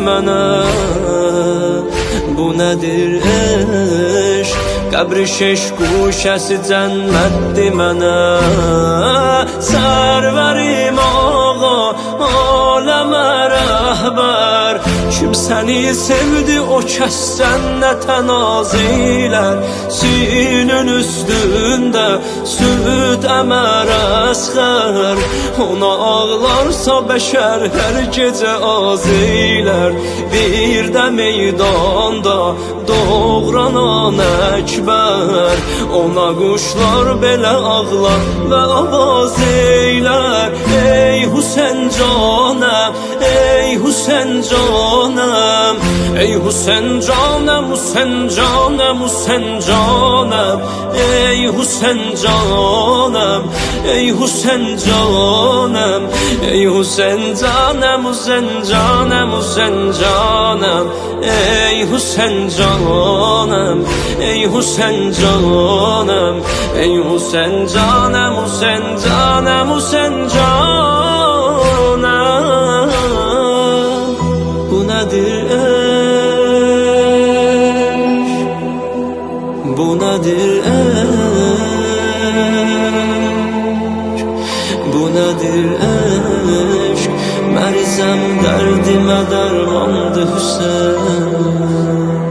mənə. Bu nədir eşq? Qəbri şeş quşəsi cənnətdir mənə. Sərvərim ağa, aləmə rəhbər, kim səni sevdi o kəs cənnətə nazilər. Sinin üstündə süd əmər əsxər, ona ağlarsa bəşər hər gecə azilər. Bir də meydanda doğranan əkbər, ona quşlar belə ağlar və avaz eylər. Ey Hüseyn canım, ey Hüseyn canım, ey Hüseyn canım, Hüseyn canım, Hüseyn canım. Ey Hüseyn canım, ey Hüseyn canım, ey Hüseyn canım, Hüseyn canım, Hüseyn canım. Ey Hüseyn canım, ey Hüseyn canım, ey Hüseyn canım, Hüseyn canım, Hüseyn canım. Bu nedir eşq? Bu nedir eşq? Bu nedir eşq? Mərzəm dərdimə dərmandır Hüseyn.